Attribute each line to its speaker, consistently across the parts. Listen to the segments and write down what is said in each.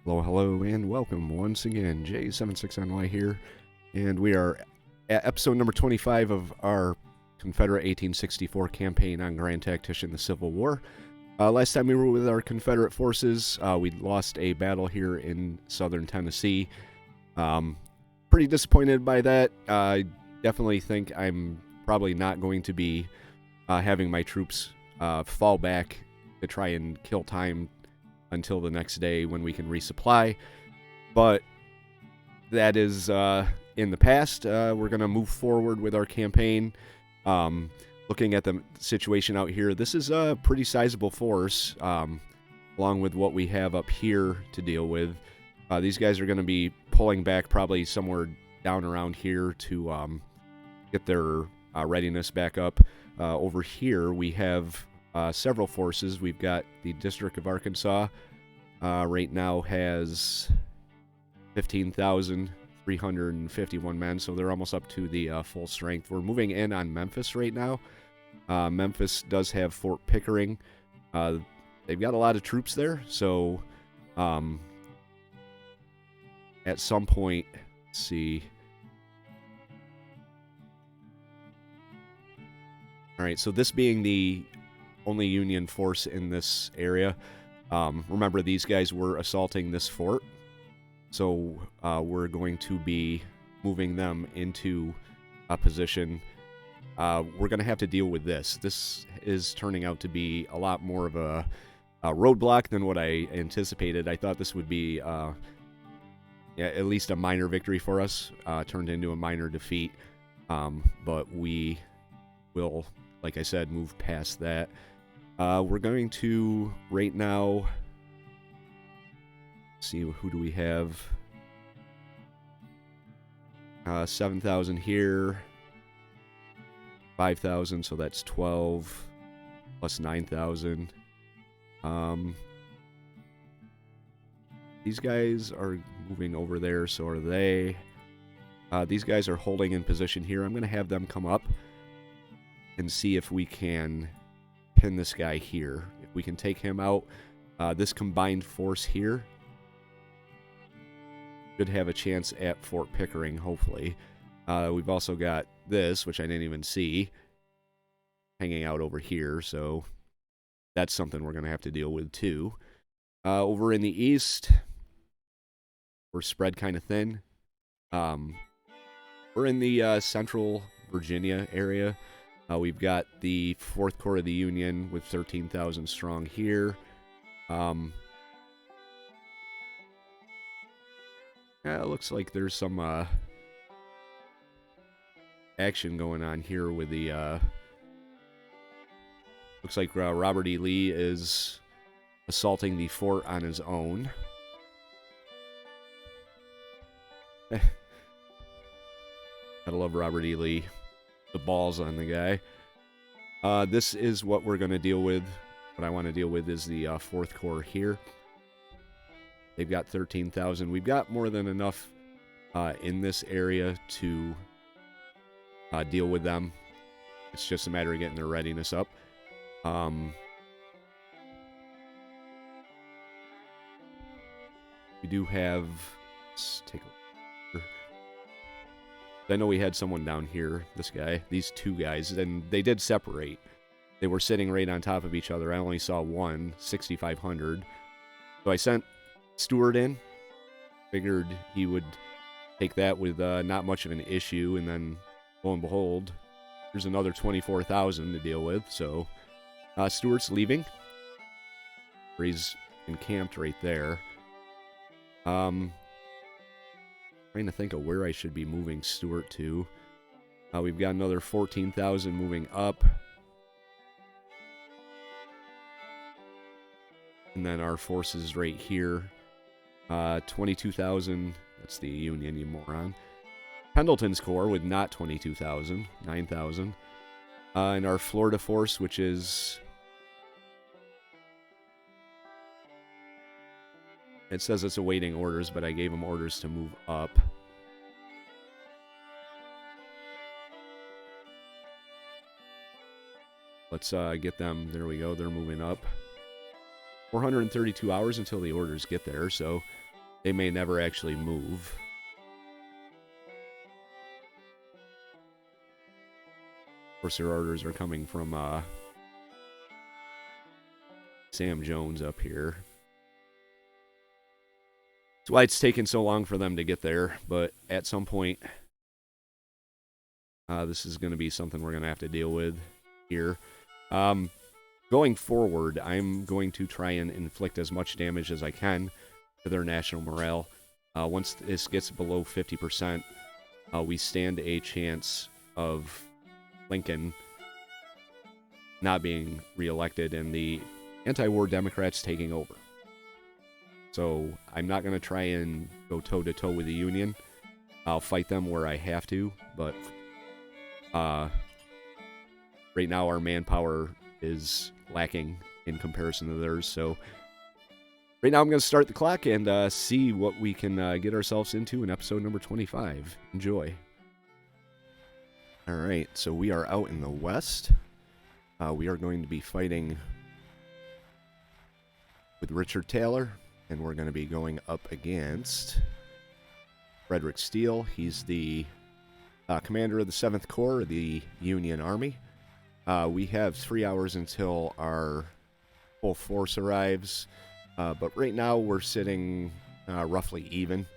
Speaker 1: Hello, hello, and welcome once again. J76NY here, and we are at episode number 25 of our Confederate 1864 campaign on Grand Tactician, the Civil War. Last time we were with our Confederate forces, we lost a battle here in southern Tennessee. Pretty disappointed by that. I definitely think I'm probably not going to be having my troops fall back to try and kill time until the next day when we can resupply. But that is in the past. We're going to move forward with our campaign. Looking at the situation out here, this is a pretty sizable force, along with what we have up here to deal with. These guys are going to be pulling back probably somewhere down around here to get their readiness back up. Over here, we have several forces. We've got the District of Arkansas right now has 15,351 men, so they're almost up to the full strength. We're moving in on Memphis right now. Memphis does have Fort Pickering. They've got a lot of troops there, so at some point, let's see. All right, so this being the only Union force in this area, remember these guys were assaulting this fort, so we're going to be moving them into a position. We're going to have to deal with this. This is turning out to be a lot more of a roadblock than what I anticipated. I thought this would be at least a minor victory for us, turned into a minor defeat, but we will, like I said, move past that. We're going to, right now, see, who do we have? 7,000 here, 5,000, so that's 12, plus 9,000. These guys are moving over there, so are they. These guys are holding in position here. I'm going to have them come up and see if we can pin this guy here. If we can take him out, this combined force here should have a chance at Fort Pickering, hopefully. We've also got this, which I didn't even see, hanging out over here, so that's something we're going to have to deal with too. Over in the east, we're spread kind of thin. We're in the central Virginia area. We've got the 4th Corps of the Union with 13,000 strong here. It looks like there's some action going on here with the... looks like Robert E. Lee is assaulting the fort on his own. Gotta love Robert E. Lee. The balls on the guy. This is what we're going to deal with. What I want to deal with is the 4th Corps here. They've got 13,000. We've got more than enough in this area to deal with them. It's just a matter of getting their readiness up. We do have... Let's take a look. I know we had someone down here, this guy, these two guys, and they did separate. They were sitting right on top of each other. I only saw one, 6,500. So I sent Stewart in. Figured he would take that with not much of an issue, and then, lo and behold, there's another 24,000 to deal with. So Stewart's leaving. He's encamped right there. Trying to think of where I should be moving Stewart to. We've got another 14,000 moving up. And then our forces right here. 22,000. That's the Union, you moron. Pendleton's Corps with not 22,000. 9,000. And our Florida force, which is... It says it's awaiting orders, but I gave them orders to move up. Let's get them. There we go. They're moving up. 432 hours until the orders get there, so they may never actually move. Of course, their orders are coming from Sam Jones up here. That's why it's taken so long for them to get there, but at some point, this is going to be something we're going to have to deal with here. Going forward, I'm going to try and inflict as much damage as I can to their national morale. Once this gets below 50%, we stand a chance of Lincoln not being reelected and the anti-war Democrats taking over. So I'm not going to try and go toe-to-toe with the Union. I'll fight them where I have to, but right now our manpower is lacking in comparison to theirs. So right now I'm going to start the clock and see what we can get ourselves into in episode number 25. Enjoy. All right, so we are out in the west. We are going to be fighting with Richard Taylor, and we're going to be going up against Frederick Steele. He's the commander of the 7th Corps of the Union Army. We have 3 hours until our full force arrives, but right now we're sitting roughly even.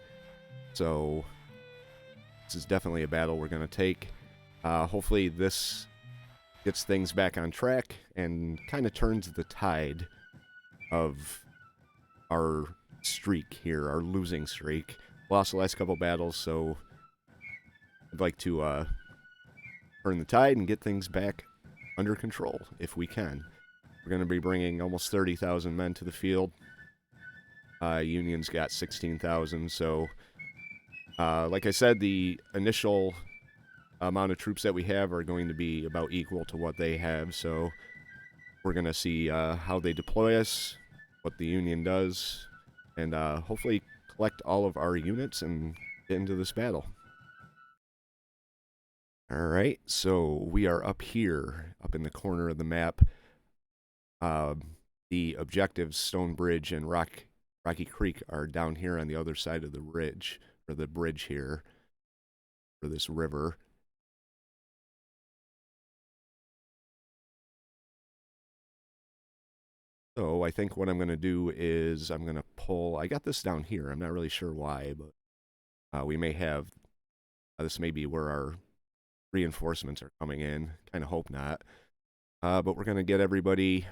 Speaker 1: So this is definitely a battle we're going to take. Hopefully this gets things back on track and kind of turns the tide of our streak here, our losing streak. Lost the last couple battles, so I'd like to turn the tide and get things back under control if we can. We're going to be bringing almost 30,000 men to the field. Union's got 16,000, so like I said, the initial amount of troops that we have are going to be about equal to what they have, so we're going to see how they deploy us, what the Union does, and hopefully collect all of our units and get into this battle. Alright, so we are up here, up in the corner of the map. The objectives, Stone Bridge and Rocky Creek, are down here on the other side of the ridge, or the bridge here, for this river. So I think what I'm going to do is I'm going to pull... I got this down here. I'm not really sure why, but we may have... this may be where our reinforcements are coming in. Kind of hope not. But we're going to get everybody...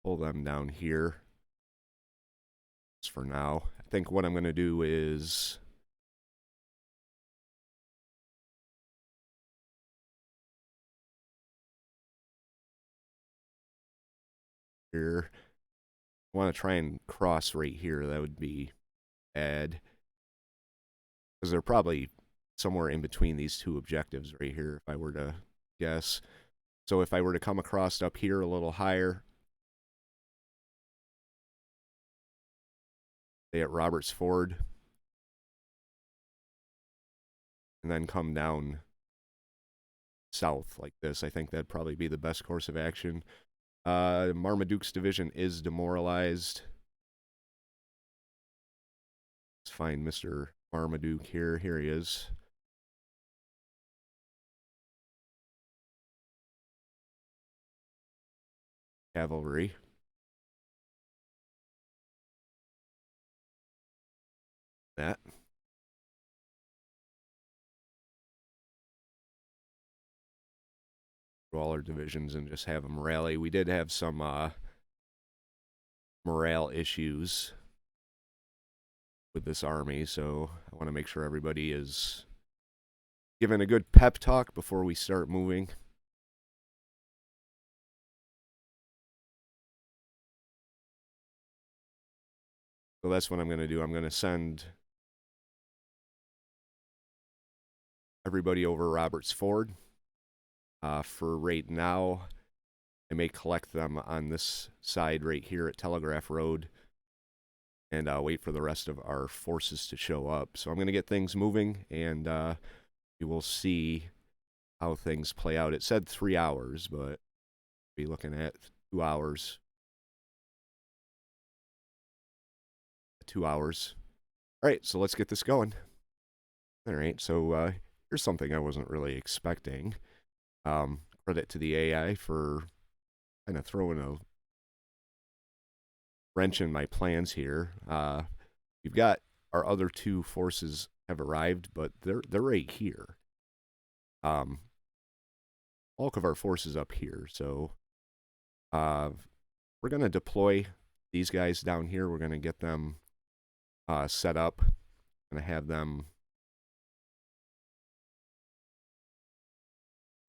Speaker 1: pull them down here. Just for now. I think what I'm going to do is... here. I want to try and cross right here. That would be bad. Because they're probably somewhere in between these two objectives right here, if I were to guess. So if I were to come across up here a little higher... at Roberts Ford, and then come down south like this. I think that'd probably be the best course of action. Marmaduke's division is demoralized. Let's find Mr. Marmaduke here. Here he is. Cavalry. That. All our divisions and just have them rally. We did have some morale issues with this army, so I want to make sure everybody is given a good pep talk before we start moving. So that's what I'm going to do. I'm going to send everybody over Roberts Ford. For right now, I may collect them on this side right here at Telegraph Road. and wait for the rest of our forces to show up. So I'm going to get things moving, and you will see how things play out. It said 3 hours, but we'll be looking at 2 hours. 2 hours. All right, so let's get this going. All right, so here's something I wasn't really expecting. Credit to the AI for kind of throwing a wrench in my plans here. We've got our other 2 forces have arrived, but they're right here. Bulk of our forces up here, so we're going to deploy these guys down here. We're going to get them set up. Going to have them.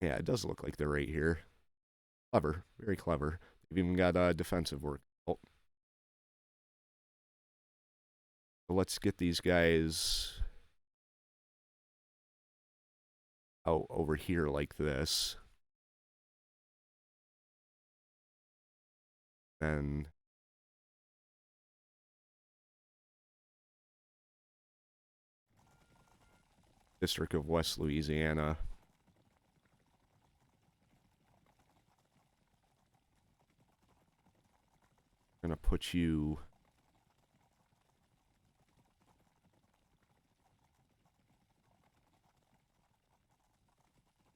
Speaker 1: Yeah, it does look like they're right here. Clever, very clever. They've even got defensive work. Oh. So let's get these guys out over here like this. Then District of West Louisiana. I'm gonna put you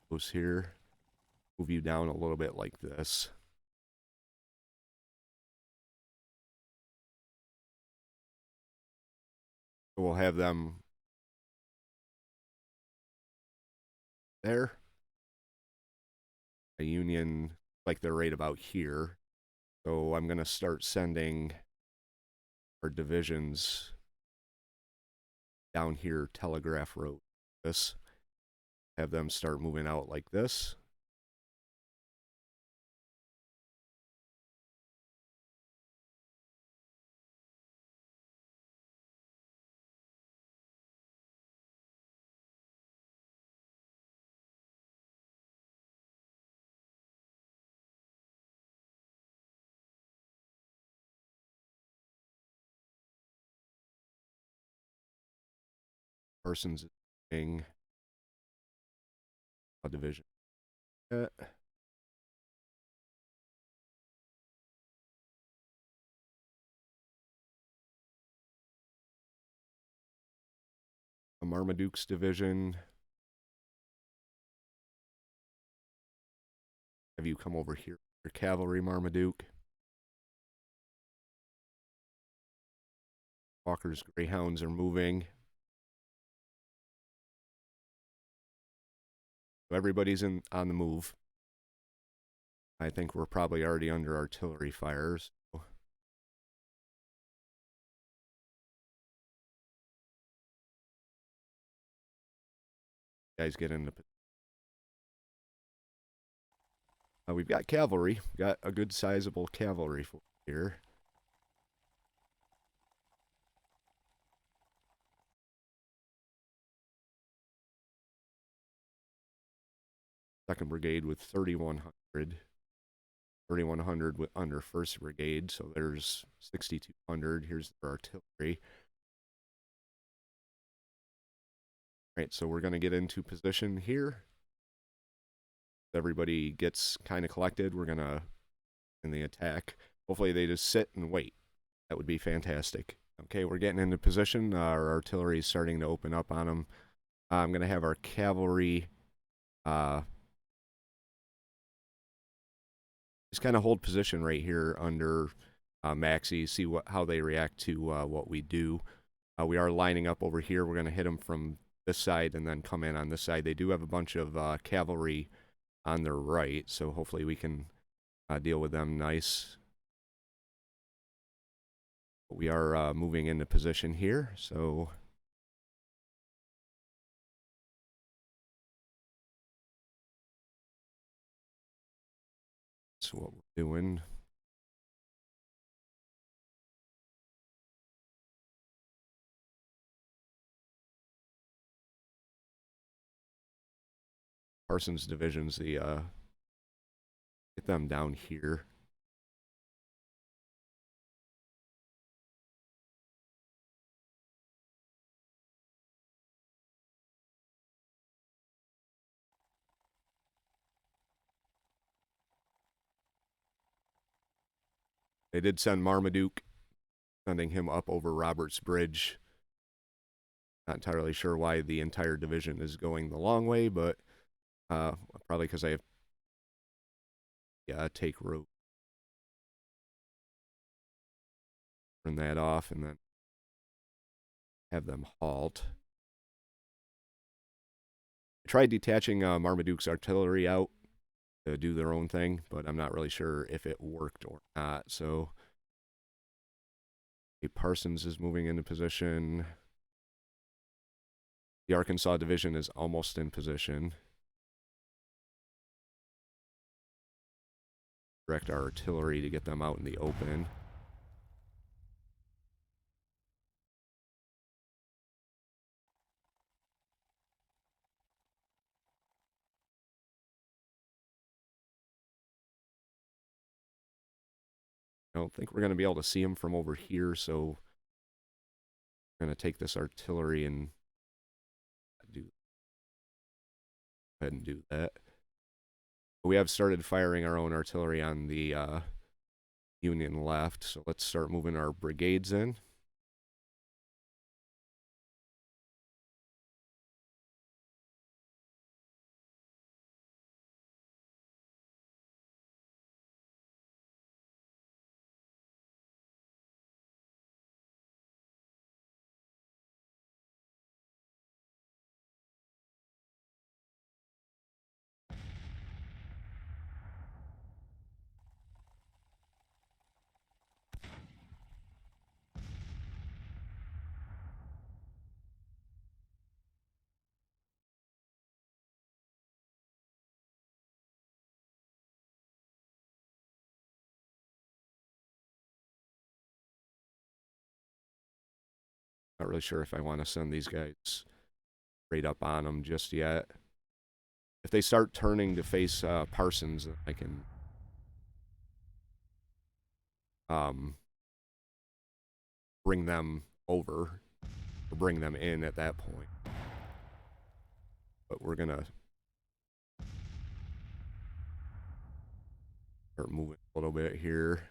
Speaker 1: close here. Move you down a little bit like this. So we'll have them there. A union like they're right about here. So I'm gonna start sending our divisions down here, Telegraph Road. This. Have them start moving out like this. Parsons thing. A division. A Marmaduke's division. Have you come over here? Your cavalry, Marmaduke. Walker's Greyhounds are moving. So everybody's on the move. I think we're probably already under artillery fires. So. Guys get into. We've got cavalry. We've got a good sizable cavalry here. Second Brigade with 3,100. 3,100 under First Brigade, so there's 6,200. Here's their artillery. All right, so we're going to get into position here. Everybody gets kind of collected. We're going to, in the attack, hopefully they just sit and wait. That would be fantastic. Okay, we're getting into position. Our artillery is starting to open up on them. I'm going to have our cavalry just kind of hold position right here under Maxey, see how they react to what we do. We are lining up over here. We're going to hit them from this side and then come in on this side. They do have a bunch of cavalry on their right, so hopefully we can deal with them nice. We are moving into position here, so that's what we're doing. Parsons divisions, get them down here. They did send Marmaduke, sending him up over Roberts Bridge. Not entirely sure why the entire division is going the long way, but probably because I have take rope. Turn that off and then have them halt. I tried detaching Marmaduke's artillery out to do their own thing, but I'm not really sure if it worked or not. So Parsons is moving into position. The Arkansas division is almost in position. Direct our artillery to get them out in the open. I don't think we're going to be able to see them from over here, so I'm going to take this artillery and go ahead and do that. We have started firing our own artillery on the Union left, so let's start moving our brigades in. Not really sure if I want to send these guys straight up on them just yet. If they start turning to face Parsons, I can bring them over or bring them in at that point. But we're gonna start moving a little bit here.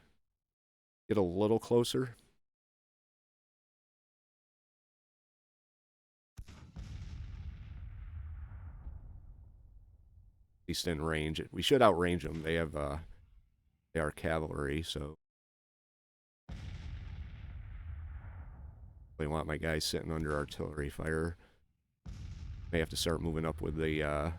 Speaker 1: Get a little closer. At least in range. We should outrange them. They have they are cavalry, so they want my guys sitting under artillery fire. May have to start moving up with the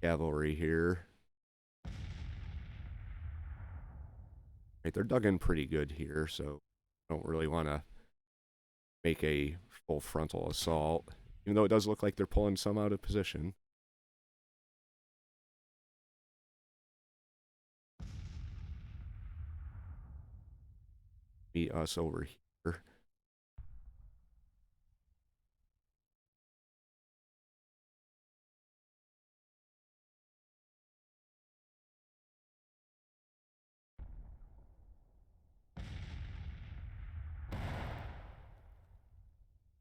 Speaker 1: cavalry here. Right, they're dug in pretty good here, so I don't really want to make a full frontal assault, even though it does look like they're pulling some out of position. Meet us over here.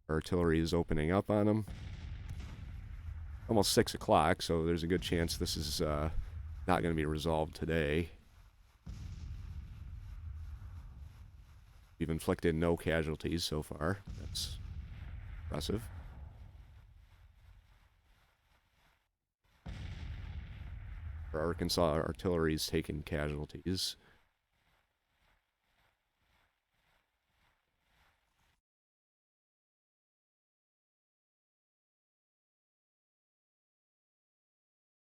Speaker 1: Artillery is opening up on them. Almost 6 o'clock, so there's a good chance this is not going to be resolved today. We've inflicted no casualties so far. That's impressive. Our Arkansas artillery is taking casualties.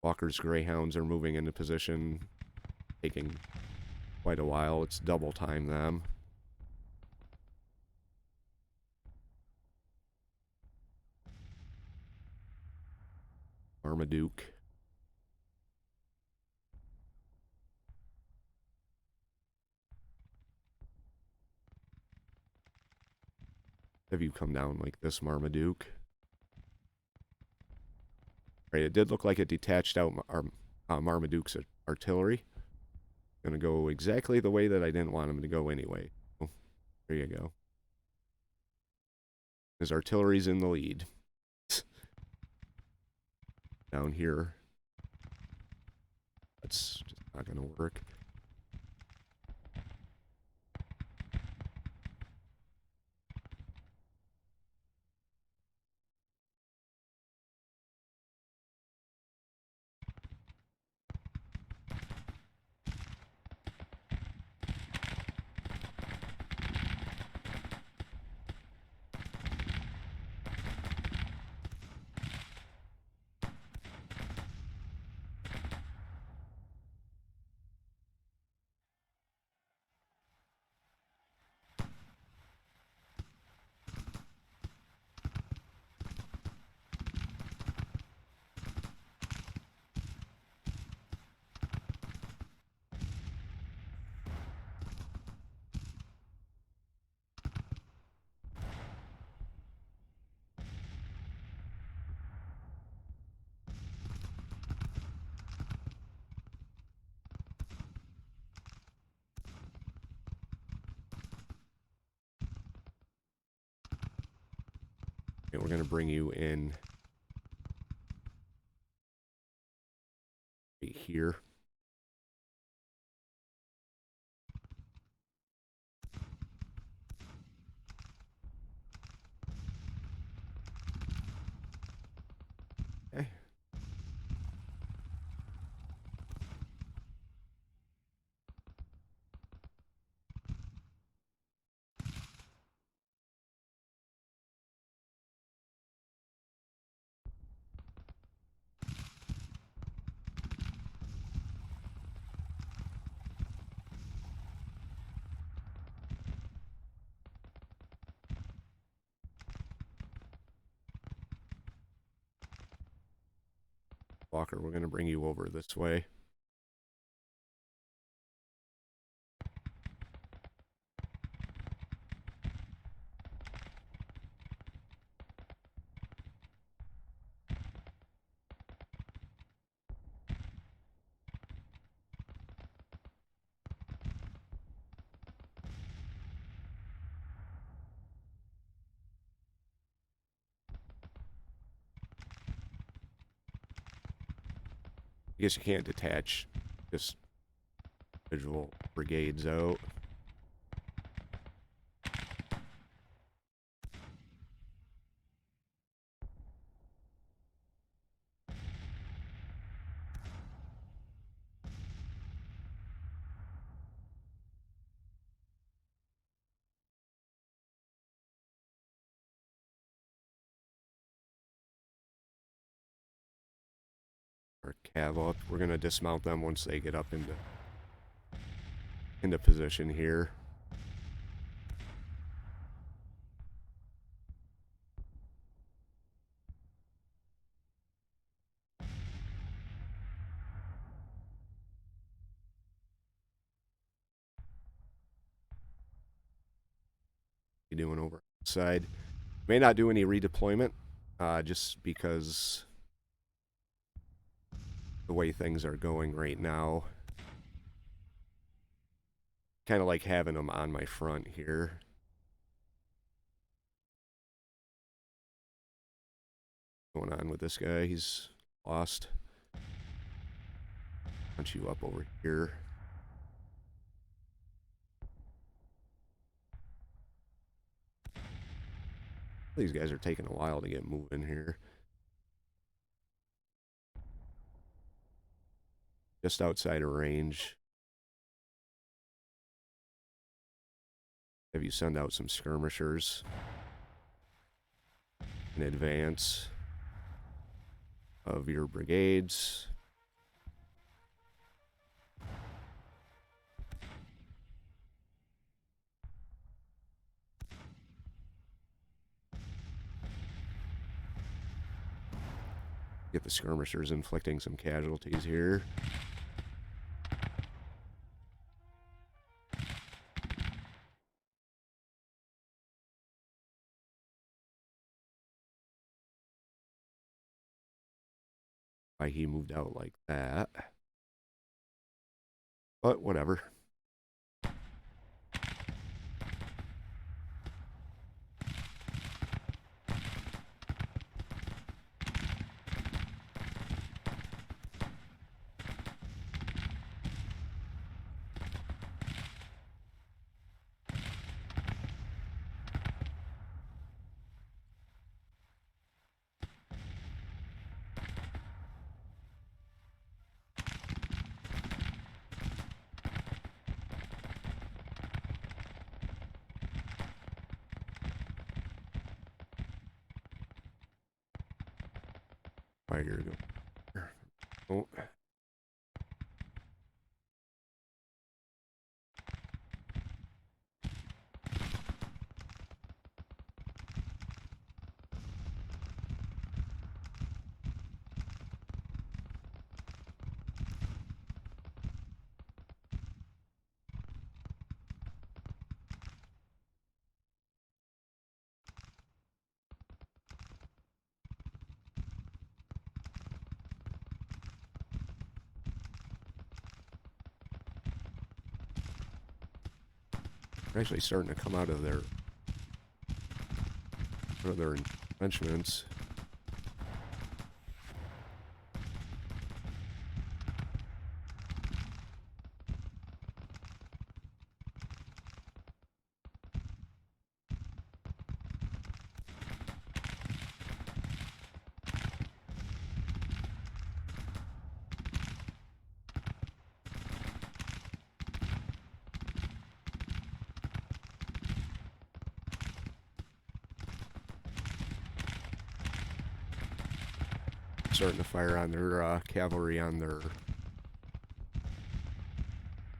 Speaker 1: Walker's Greyhounds are moving into position, taking quite a while. It's double time them. Marmaduke. Have you come down like this, Marmaduke? Right, it did look like it detached out Marmaduke's artillery. Gonna go exactly the way that I didn't want him to go anyway. Oh, there you go. His artillery's in the lead. Down here. That's just not going to work. Okay, we're going to bring you in right here. Okay. Walker, we're going to bring you over this way. I guess you can't detach just individual brigades out. Our cav up. We're going to dismount them once they get up into position here. Doing over side. May not do any redeployment, just because the way things are going right now. Kind of like having them on my front here. What's going on with this guy? He's lost. Punch you up over here. These guys are taking a while to get moving here. Just outside of range. Have you send out some skirmishers in advance of your brigades. Get the skirmishers inflicting some casualties here. Why he moved out like that. But whatever. Fire go. Oh. They're actually starting to come out of their entrenchments. Starting to fire on their cavalry on their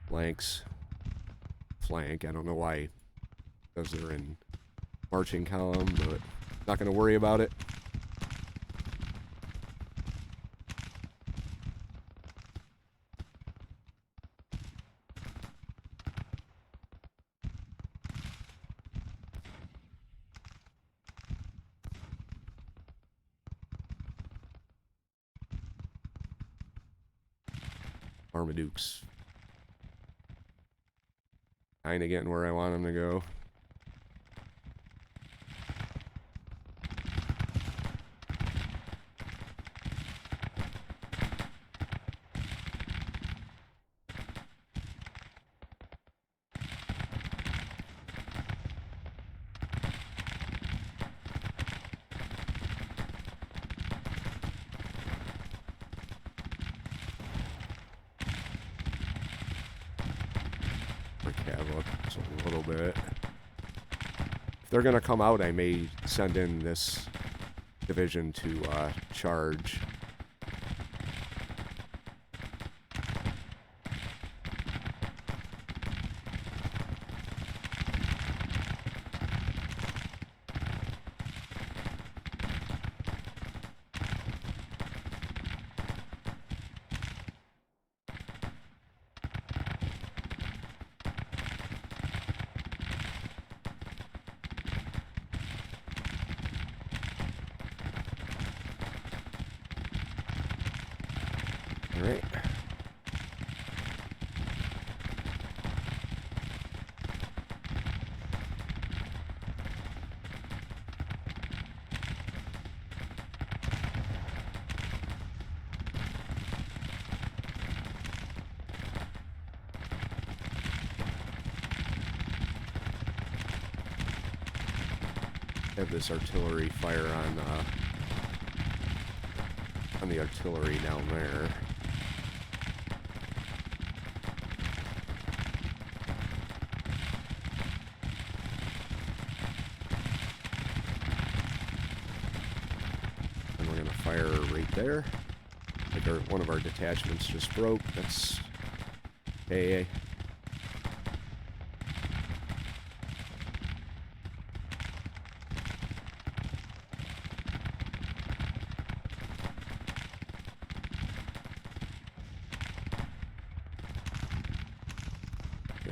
Speaker 1: flank. I don't know why, because they're in marching column, but not going to worry about it. Marmaduke's kind of getting where I want them to go. Just a little bit. If they're gonna come out, I may send in this division to charge. Alright. Have this artillery fire on the artillery down there. And we're gonna fire right there. Like one of our detachments just broke. That's AA.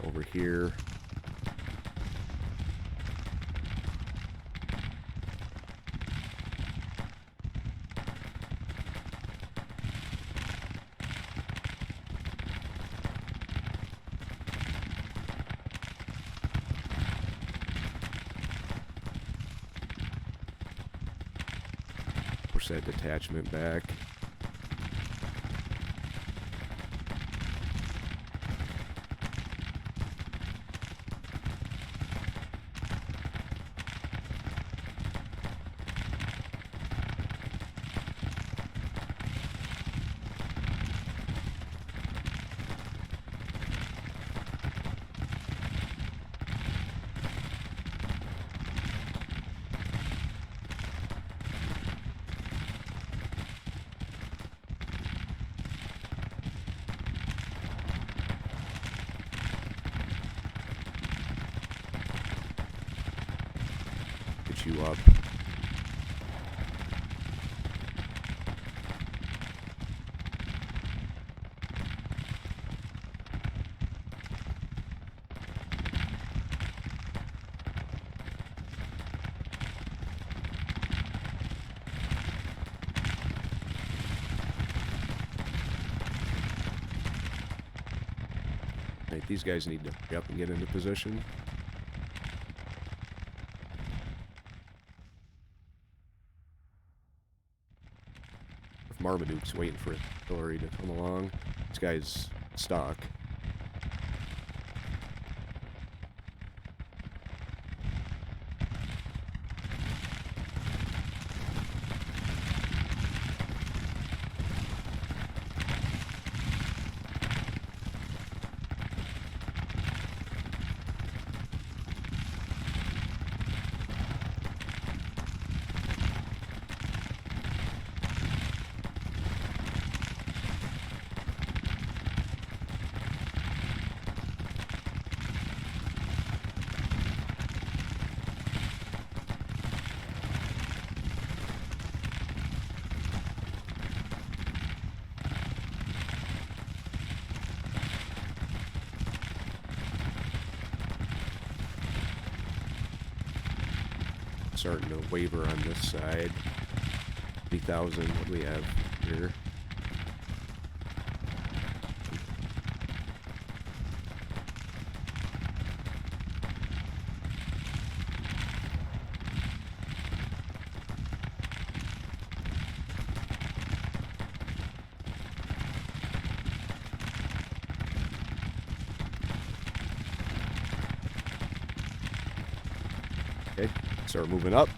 Speaker 1: Over here. Push that detachment back. get you up. Right, these guys need to hurry up and get into position. If Marmaduke's waiting for artillery to come along, this guy's stuck. Starting to waver on this side. 3,000, what do we have here? Okay, start moving up.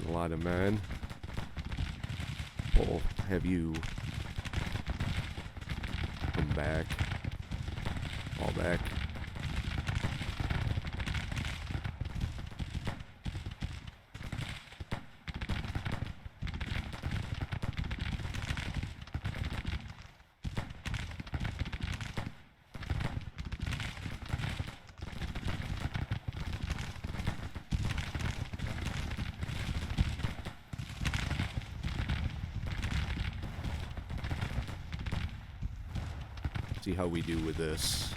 Speaker 1: A lot of men. We'll have you come back. Fall back. See how we do with this.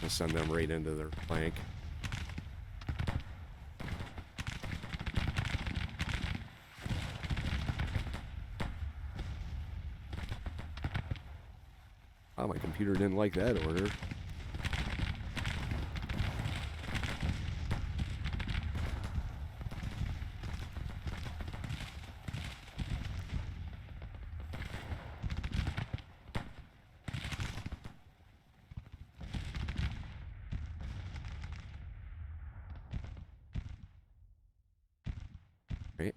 Speaker 1: I'll send them right into their flank. Oh, my computer didn't like that order. Right.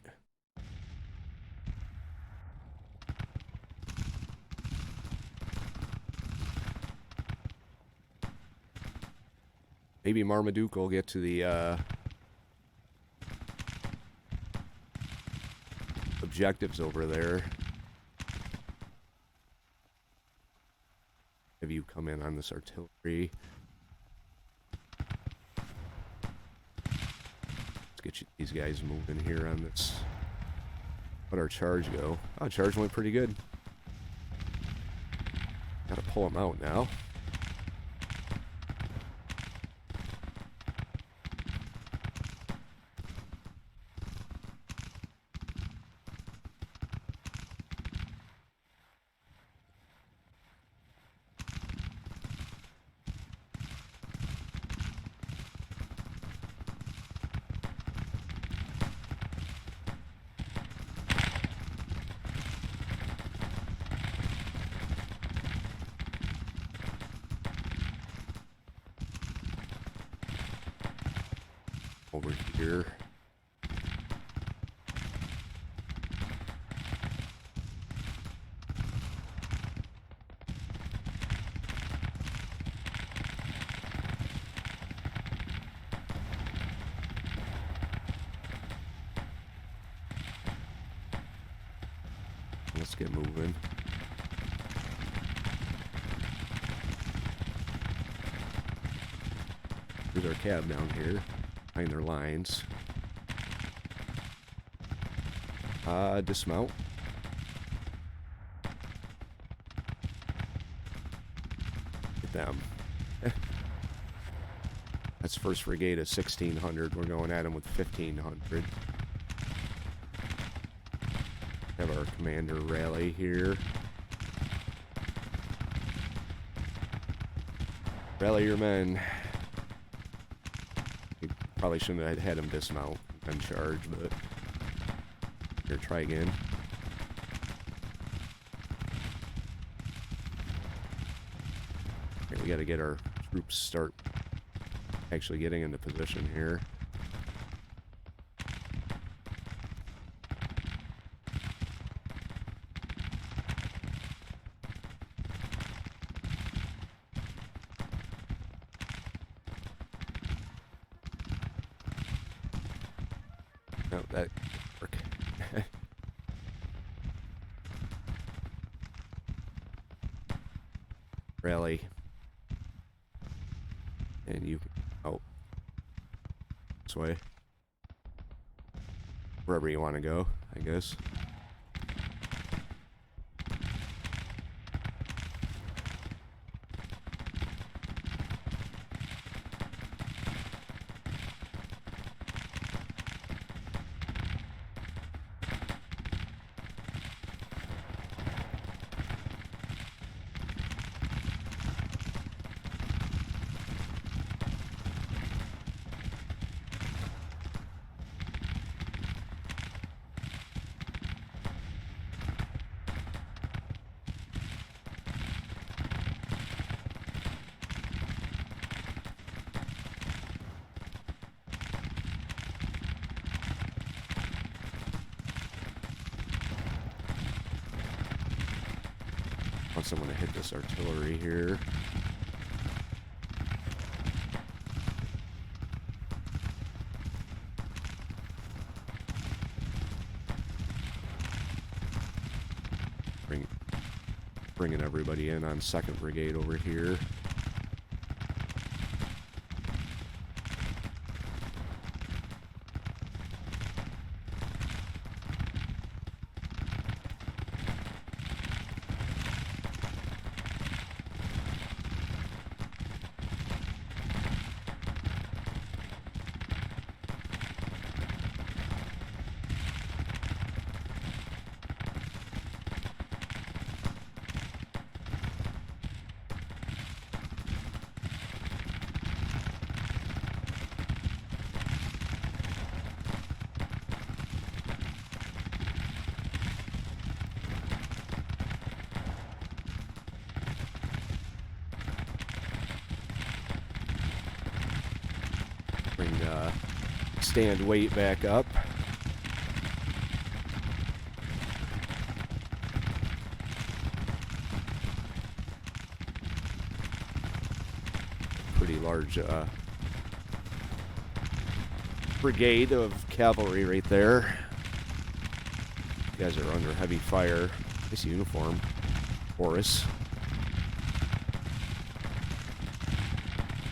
Speaker 1: Maybe Marmaduke will get to the objectives over there. Have you come in on this artillery? Get these guys moving here on this. How'd our charge go? Oh, charge went pretty good. Gotta pull them out now. over here. Let's get moving. Here's our cab down here, behind their lines. Dismount. Get them. That's 1st Brigade of 1,600. We're going at them with 1,500. Have our commander rally here. Rally your men. We probably shouldn't have had him dismount and charge, but here, try again. Okay, we got to get our troops start actually getting into position here. No, that work. Rally. And you, oh, this way. Wherever you want to go, I guess. I'm going to hit this artillery here. Bringing everybody in on 2nd Brigade over here. Bring stand weight back up. Pretty large brigade of cavalry right there. You guys are under heavy fire. Nice uniform, Horus.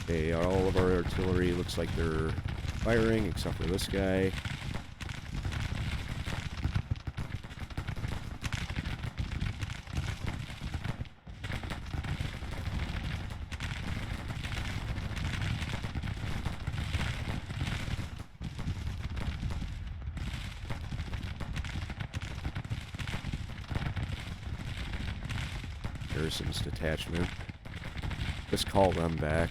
Speaker 1: Okay, all of our artillery looks like they're firing, except for this guy. Harrison's detachment. Just call them back.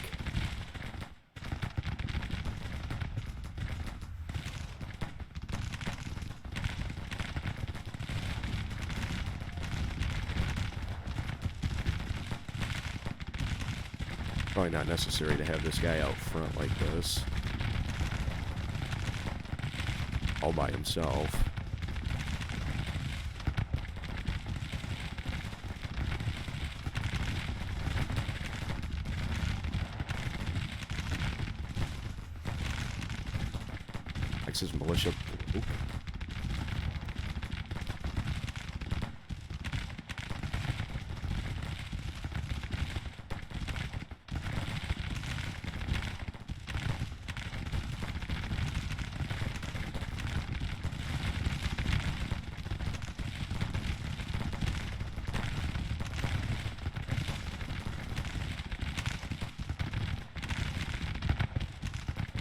Speaker 1: Probably not necessary to have this guy out front like this. all by himself. Texas militia. Oop.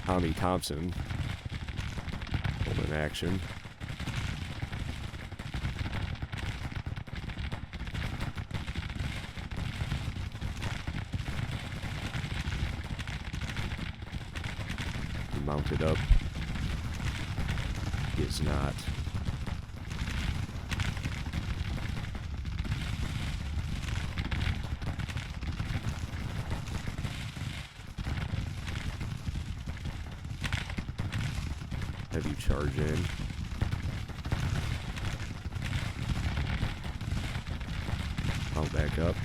Speaker 1: Tommy Thompson in action. He mounted up. He is not. Have you charge in? I'll back up.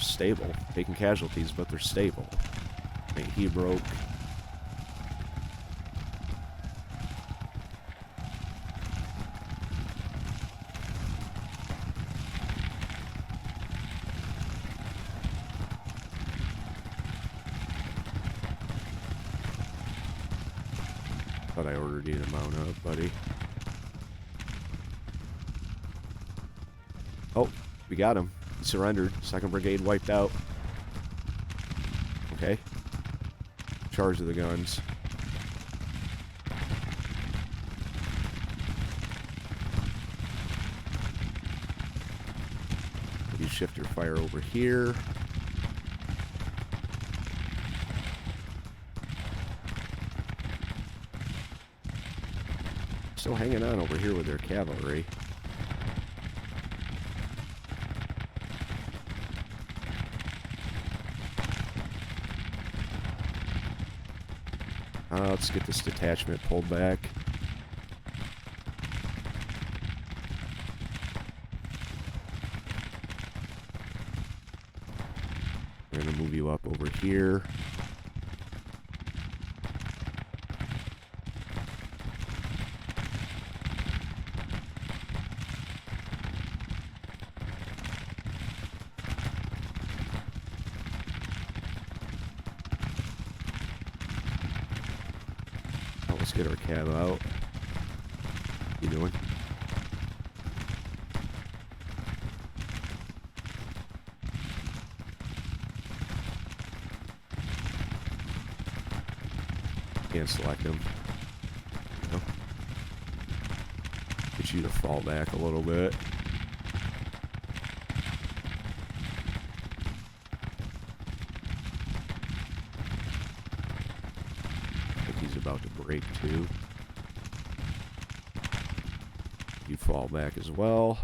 Speaker 1: Stable. Taking casualties, but they're stable. I mean, he broke. Thought I ordered you to mount up, buddy. Oh, we got him. He surrendered. 2nd Brigade wiped out. Okay. Charge of the guns. You shift your fire over here. Still hanging on over here with their cavalry. Let's get this detachment pulled back. We're going to move you up over here. Let's get our cab out. What you doing? Can't select him. No. Get you to fall back a little bit. About to break too. You fall back as well.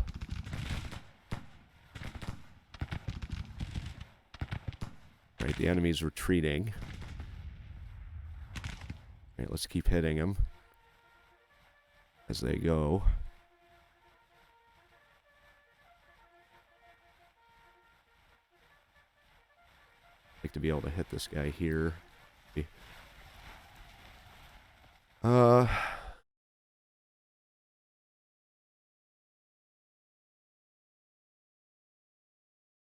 Speaker 1: Right, the enemy's retreating. Right, let's keep hitting them as they go. I'd like to be able to hit this guy here. All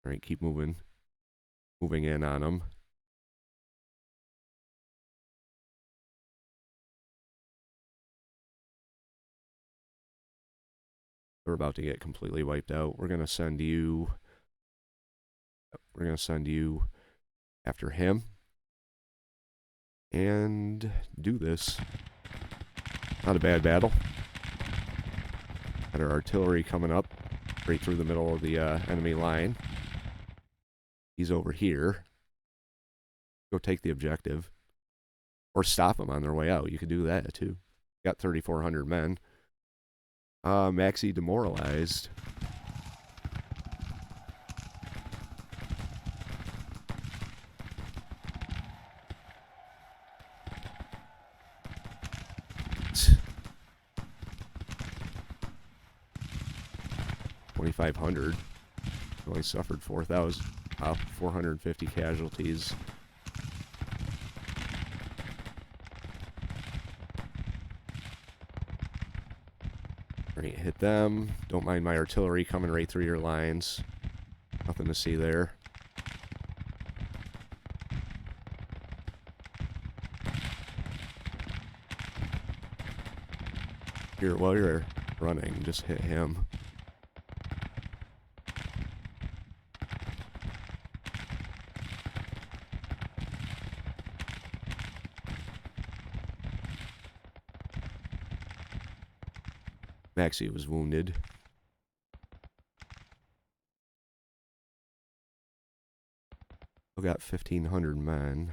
Speaker 1: right, keep moving in on them. We're about to get completely wiped out. We're going to send you we're going to send you after him and do this. Not a bad battle. Got our artillery coming up right through the middle of the enemy line. He's over here. Go take the objective. Or stop them on their way out. You could do that too. Got 3,400 men. Maxie demoralized. $2,500. Only suffered 450 casualties. Alright, hit them. Don't mind my artillery coming right through your lines. Nothing to see there. Here, while you're running, just hit him. Maxie was wounded. We got 1,500 men.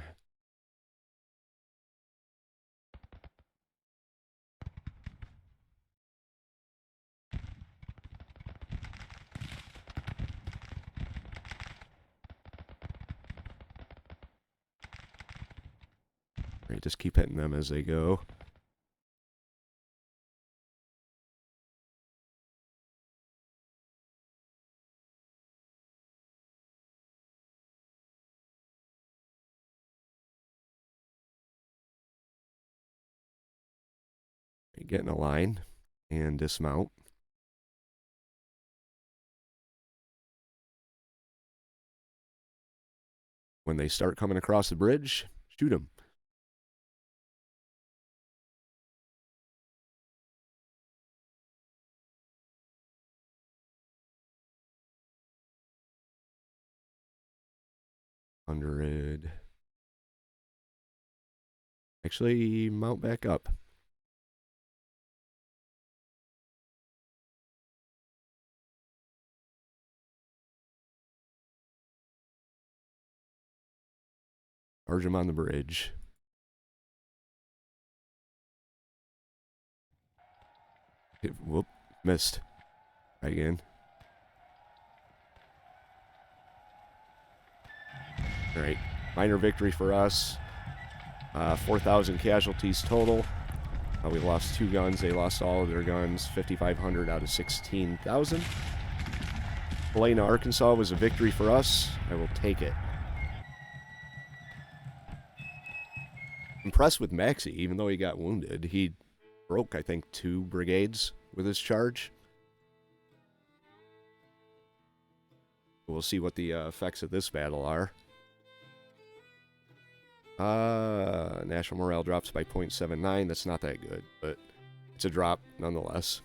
Speaker 1: Right, just keep hitting them as they go. Get in a line and dismount. When they start coming across the bridge, shoot them. $100. Actually, mount back up. Charge him on the bridge. Whoop, missed. Try again. Alright, minor victory for us. 4,000 casualties total. We lost 2 guns. They lost all of their guns. 5,500 out of 16,000. Helena, Arkansas was a victory for us. I will take it. Impressed with Maxie, even though he got wounded. He broke, I think, 2 brigades with his charge. We'll see what the effects of this battle are. National morale drops by 0.79. That's not that good, but it's a drop nonetheless.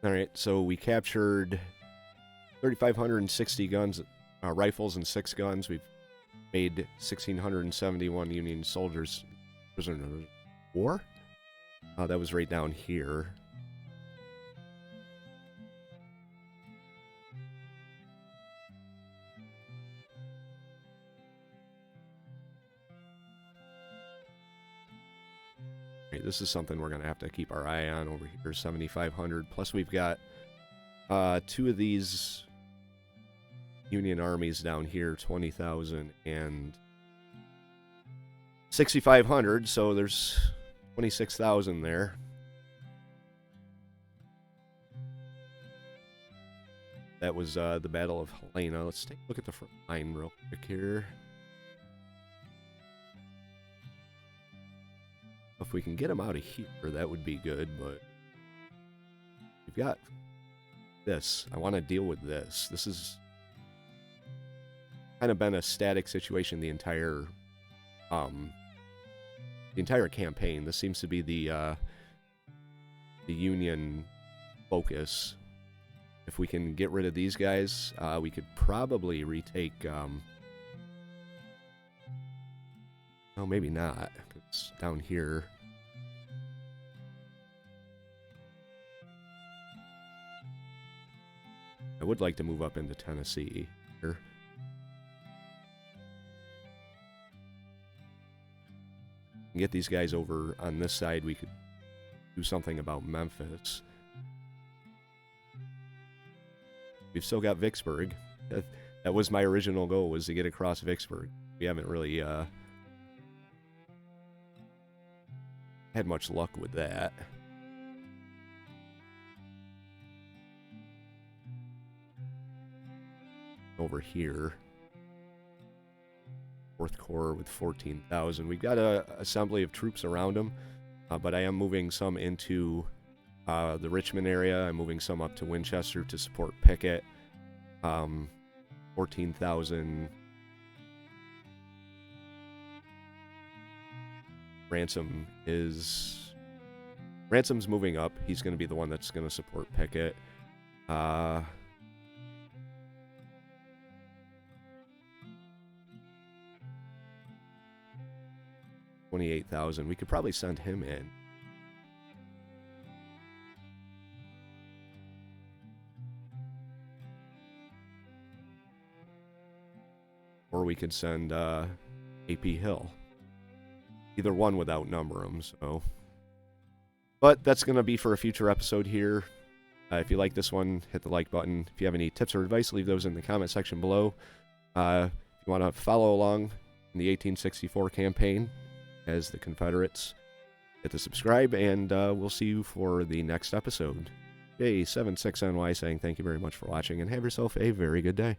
Speaker 1: Alright, so we captured 3,560 guns, rifles and 6 guns. We've made 1,671 Union soldiers prisoners of war. That was right down here. This is something we're going to have to keep our eye on over here, 7,500. Plus we've got 2 of these Union armies down here, 20,000 and 6,500, so there's 26,000 there. That was the Battle of Helena. Let's take a look at the front line real quick here. If we can get them out of here, that would be good, but we've got this. I want to deal with this. This has kind of been a static situation the entire campaign. This seems to be the Union focus. If we can get rid of these guys, we could probably retake... oh, maybe not. It's down here. I would like to move up into Tennessee here. Get these guys over on this side. We could do something about Memphis. We've still got Vicksburg. That was my original goal, was to get across Vicksburg. We haven't really had much luck with that. Over here. 4th Corps with 14,000. We've got a assembly of troops around them, but I am moving some into the Richmond area. I'm moving some up to Winchester to support Pickett. 14,000. Ransom's moving up. He's going to be the one that's going to support Pickett. 28,000. We could probably send him in. Or we could send AP Hill. Either one would outnumber them, so. But that's going to be for a future episode here. If you like this one, hit the like button. If you have any tips or advice, leave those in the comment section below. If you want to follow along in the 1864 campaign as the Confederates, hit the subscribe, and we'll see you for the next episode. J76NY saying thank you very much for watching, and have yourself a very good day.